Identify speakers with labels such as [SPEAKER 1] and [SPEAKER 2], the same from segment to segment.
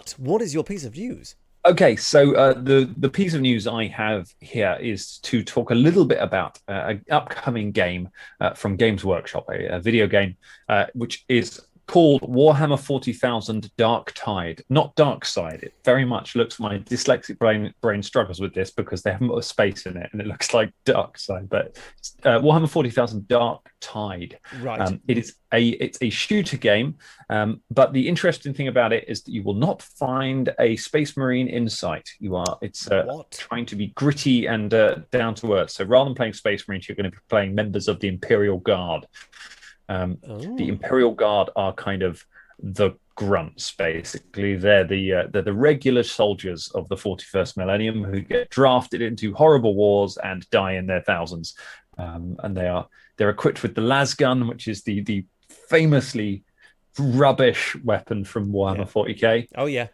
[SPEAKER 1] But what is your piece of news?
[SPEAKER 2] Okay, so the piece of news I have here is to talk a little bit about an upcoming game from Games Workshop, a video game which is called Warhammer 40,000 Darktide, not Darkside. It very much looks, my dyslexic brain struggles with this because they haven't put a space in it and it looks like Darkside, but Warhammer 40,000 Darktide.
[SPEAKER 1] Right.
[SPEAKER 2] It's a shooter game, but the interesting thing about it is that you will not find a Space Marine in sight. It's
[SPEAKER 1] What?
[SPEAKER 2] trying to be gritty and down to earth. So rather than playing Space Marines, you're going to be playing members of the Imperial Guard. The
[SPEAKER 1] Oh.
[SPEAKER 2] Imperial Guard are kind of the grunts, basically. They're the regular soldiers of the 41st millennium who get drafted into horrible wars and die in their thousands. And they're equipped with the las gun, which is the famously rubbish weapon from Warhammer
[SPEAKER 1] Yeah.
[SPEAKER 2] 40k.
[SPEAKER 1] Oh yeah.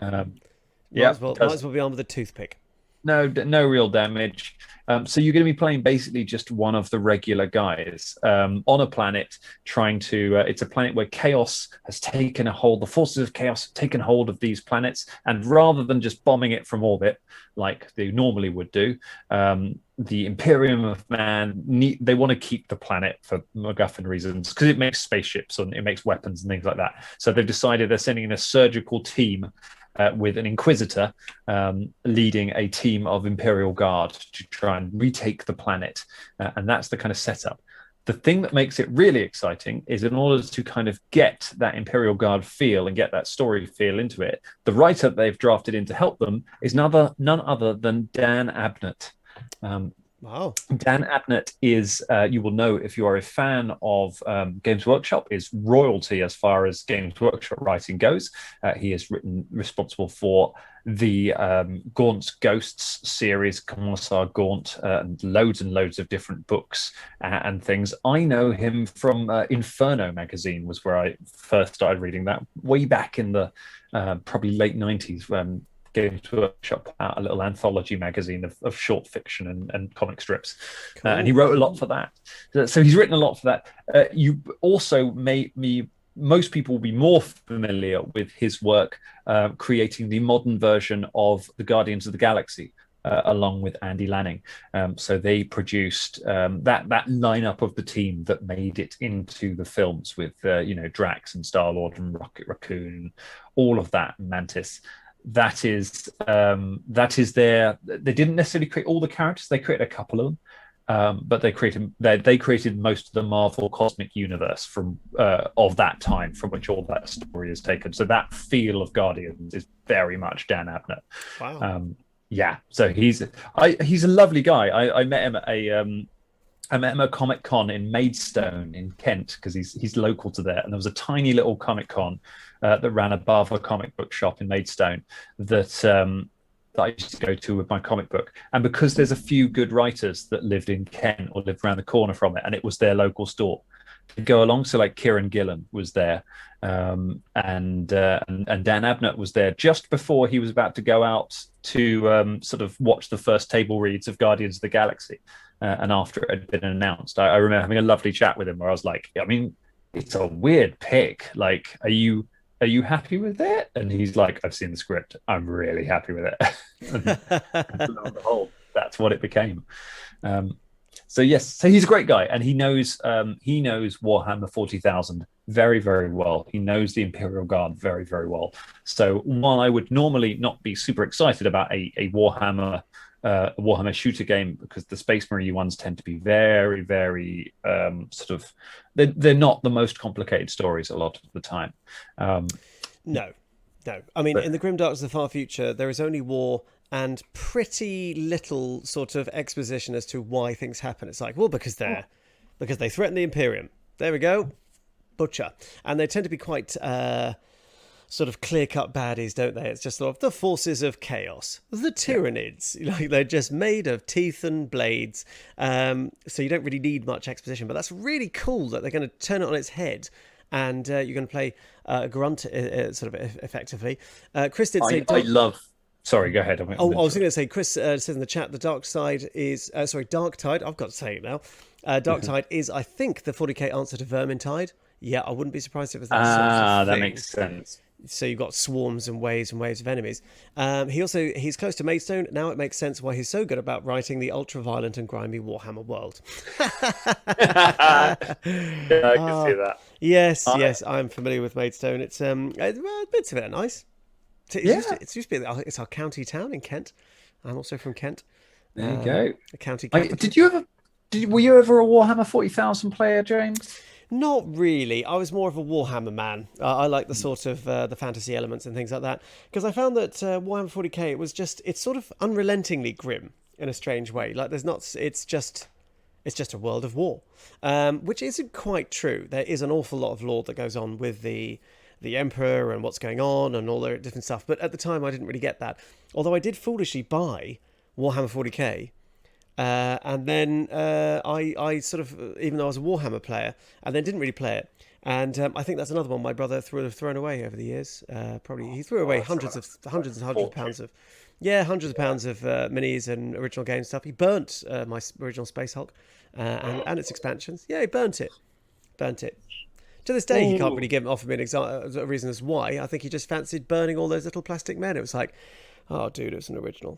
[SPEAKER 2] Yeah,
[SPEAKER 1] Might as well be armed with a toothpick.
[SPEAKER 2] no real damage. So you're going to be playing basically just one of the regular guys on a planet trying to. It's a planet where chaos has taken a hold. The forces of chaos have taken hold of these planets, and rather than just bombing it from orbit like they normally would do, the Imperium of Man they want to keep the planet for MacGuffin reasons because it makes spaceships and it makes weapons and things like that. So they've decided they're sending in a surgical team with an Inquisitor leading a team of Imperial Guard to try and retake the planet. And that's the kind of setup. The thing that makes it really exciting is in order to kind of get that Imperial Guard feel and get that story feel into it, the writer they've drafted in to help them is none other than Dan Abnett.
[SPEAKER 1] Wow.
[SPEAKER 2] Dan Abnett is, you will know if you are a fan of Games Workshop, is royalty as far as Games Workshop writing goes. He is responsible for the Gaunt's Ghosts series, Commissar Gaunt, and loads of different books and things. I know him from Inferno magazine, was where I first started reading that way back in the probably late 90s when Games Workshop put out a little anthology magazine of short fiction and comic strips.
[SPEAKER 1] Cool.
[SPEAKER 2] And he wrote a lot for that. So he's written a lot for that. You also most people will be more familiar with his work creating the modern version of the Guardians of the Galaxy. Along with Andy Lanning, so they produced that lineup of the team that made it into the films with Drax and Star-Lord and Rocket Raccoon, all of that, Mantis. That is they didn't necessarily create all the characters. They created a couple of them, but they created most of the Marvel cosmic universe from of that time from which all that story is taken. So that feel of Guardians is very much Dan Abnett.
[SPEAKER 1] Wow.
[SPEAKER 2] Yeah, so he's a lovely guy. I met him at Comic Con in Maidstone in Kent because he's local to there, and there was a tiny little Comic Con that ran above a comic book shop in Maidstone that I used to go to with my comic book. And because there's a few good writers that lived in Kent or lived around the corner from it, and it was their local store to go along. So like Kieran Gillen was there, and Dan Abnett was there just before he was about to go out to sort of watch the first table reads of Guardians of the Galaxy. And after it had been announced, I remember having a lovely chat with him where I was like, I mean, it's a weird pick. Like, are you happy with it? And he's like, I've seen the script. I'm really happy with it. and lo and behold, that's what it became. So yes, so he's a great guy, and he knows Warhammer 40,000 very, very well. He knows the Imperial Guard very, very well. So while I would normally not be super excited about a Warhammer shooter game because the Space Marine ones tend to be very, very sort of they're not the most complicated stories a lot of the time.
[SPEAKER 1] No. I mean, in the Grim Darks of the Far Future, there is only war and pretty little sort of exposition as to why things happen. It's like, well, because they threaten the Imperium. There we go. Butcher. And they tend to be quite sort of clear-cut baddies, don't they? It's just sort of the forces of chaos, the Tyranids. Like, they're just made of teeth and blades. So you don't really need much exposition. But that's really cool that they're going to turn it on its head. And you're going to play Grunt sort of effectively. Chris did say...
[SPEAKER 2] I love... Sorry, go ahead.
[SPEAKER 1] I was going to say, Chris says in the chat, the Darktide is... Darktide. I've got to say it now. Darktide is, I think, the 40k answer to Vermintide. Yeah, I wouldn't be surprised if it was that sort of
[SPEAKER 2] that
[SPEAKER 1] thing.
[SPEAKER 2] makes sense.
[SPEAKER 1] So you've got swarms and waves of enemies. He's close to Maidstone. Now it makes sense why he's so good about writing the ultra-violent and grimy Warhammer world.
[SPEAKER 2] I can see that.
[SPEAKER 1] Yes, I'm familiar with Maidstone. It's bits of it are nice. It used to be it's our county town in Kent. I'm also from Kent.
[SPEAKER 2] There you go.
[SPEAKER 1] The county capital.
[SPEAKER 2] Were you ever a Warhammer 40,000 player, James?
[SPEAKER 1] Not really. I was more of a Warhammer man. I like the sort of the fantasy elements and things like that, because I found that Warhammer 40k it's sort of unrelentingly grim in a strange way. Like it's just a world of war, which isn't quite true. There is an awful lot of lore that goes on with the Emperor and what's going on and all the different stuff. But at the time, I didn't really get that. Although I did foolishly buy Warhammer 40k. And then I sort of, even though I was a Warhammer player, and then didn't really play it. And I think that's another one my brother would have thrown away over the years. Probably he threw away hundreds of pounds of minis and original game stuff. He burnt my original Space Hulk and its expansions. Yeah, he burnt it. To this day, he can't really offer me a reason as why. I think he just fancied burning all those little plastic men. It was like, oh, dude, it's an original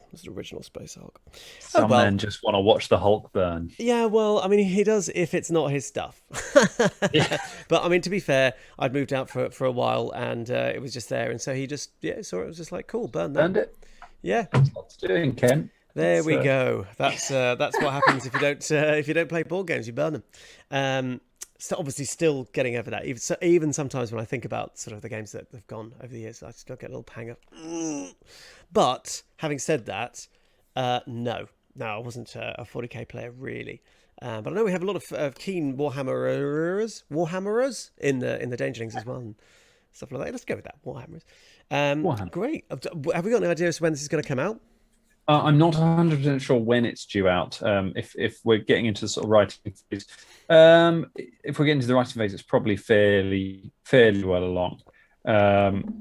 [SPEAKER 1] Space Hulk.
[SPEAKER 2] Some men just want to watch the Hulk burn.
[SPEAKER 1] Yeah, well, I mean, he does if it's not his stuff. Yeah. But I mean, to be fair, I'd moved out for a while, and it was just there, and so he just saw it, was just like, cool, burn that.
[SPEAKER 2] Burned it.
[SPEAKER 1] Yeah.
[SPEAKER 2] That's what it's doing, Ken.
[SPEAKER 1] There we go. That's what happens if you don't play board games. You burn them. So obviously still getting over that. Even sometimes when I think about sort of the games that have gone over the years, I still get a little pang of. But having said that, no, I wasn't a 40k player really. But I know we have a lot of keen Warhammerers in the Dangerlings as well and stuff like that. Let's go with that, Warhammerers.
[SPEAKER 2] Warhammer.
[SPEAKER 1] Great. Have we got any idea as to when this is going to come out?
[SPEAKER 2] I'm not 100% sure when it's due out. If we're getting into the sort of writing phase, if we're getting to the writing phase, it's probably fairly well along.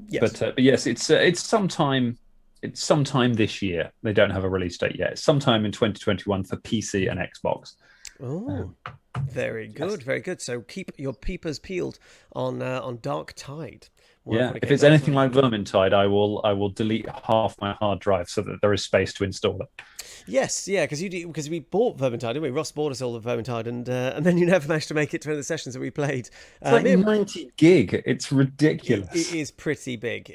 [SPEAKER 1] Yes.
[SPEAKER 2] But yes, it's sometime this year. They don't have a release date yet. It's sometime in 2021 for PC and Xbox.
[SPEAKER 1] Oh, very good, yes. Very good. So keep your peepers peeled on Darktide.
[SPEAKER 2] Yeah, if it's anything like Vermintide, I will delete half my hard drive so that there is space to install it.
[SPEAKER 1] Yes, yeah, because we bought Vermintide, didn't we? Ross bought us all the Vermintide, and then you never managed to make it to one of the sessions that we played.
[SPEAKER 2] It's like 90 gig. It's ridiculous.
[SPEAKER 1] It is pretty big.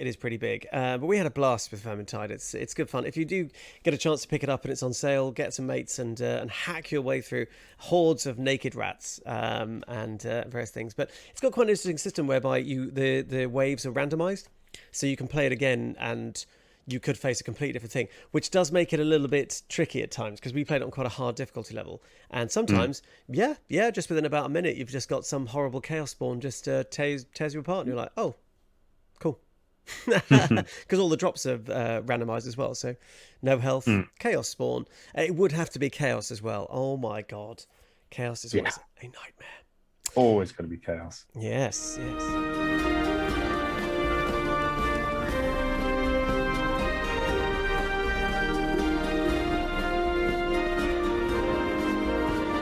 [SPEAKER 1] But we had a blast with Vermintide. It's good fun. If you do get a chance to pick it up and it's on sale, get some mates and hack your way through hordes of naked rats and various things. But it's got quite an interesting system whereby the waves are randomized, so you can play it again and you could face a completely different thing, which does make it a little bit tricky at times because we played it on quite a hard difficulty level, and sometimes just within about a minute you've just got some horrible chaos spawn just tears you apart and you're like, oh cool, because all the drops are randomized as well, so no health, chaos spawn. It would have to be chaos as well. Oh my god, chaos is always a nightmare.
[SPEAKER 2] Always going to be chaos.
[SPEAKER 1] Yes.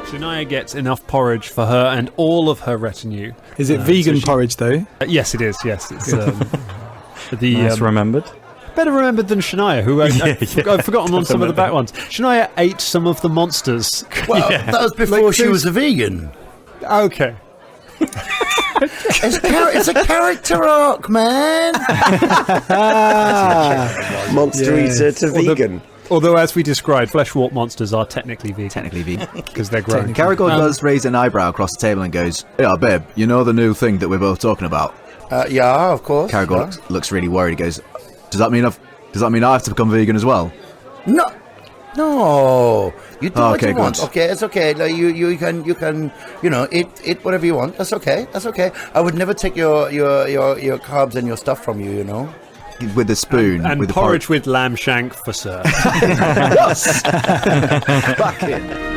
[SPEAKER 3] Shania gets enough porridge for her and all of her retinue.
[SPEAKER 4] Is it vegan porridge, though?
[SPEAKER 3] Yes, it is. Yes, it's
[SPEAKER 4] nice remembered.
[SPEAKER 3] Better remembered than Shania, who I've forgotten on some of the back ones. Shania ate some of the monsters.
[SPEAKER 5] Well, that was before she was a vegan.
[SPEAKER 3] Okay.
[SPEAKER 5] It's a character arc, man.
[SPEAKER 1] Monster eater to vegan.
[SPEAKER 3] Although, as we described, flesh-warp monsters are technically vegan. Because they're grown.
[SPEAKER 6] Caragor does raise an eyebrow across the table and goes, "Yeah, babe, you know the new thing that we're both talking about?"
[SPEAKER 5] Yeah, of course.
[SPEAKER 6] Caragor looks really worried. He goes, Does that mean I have to become vegan as well?"
[SPEAKER 5] No. You do what you want. Okay, it's okay. Like, you can eat whatever you want. That's okay. I would never take your carbs and your stuff from you.
[SPEAKER 6] With a spoon.
[SPEAKER 3] And
[SPEAKER 6] with
[SPEAKER 3] porridge with lamb shank for sir.
[SPEAKER 5] Back in.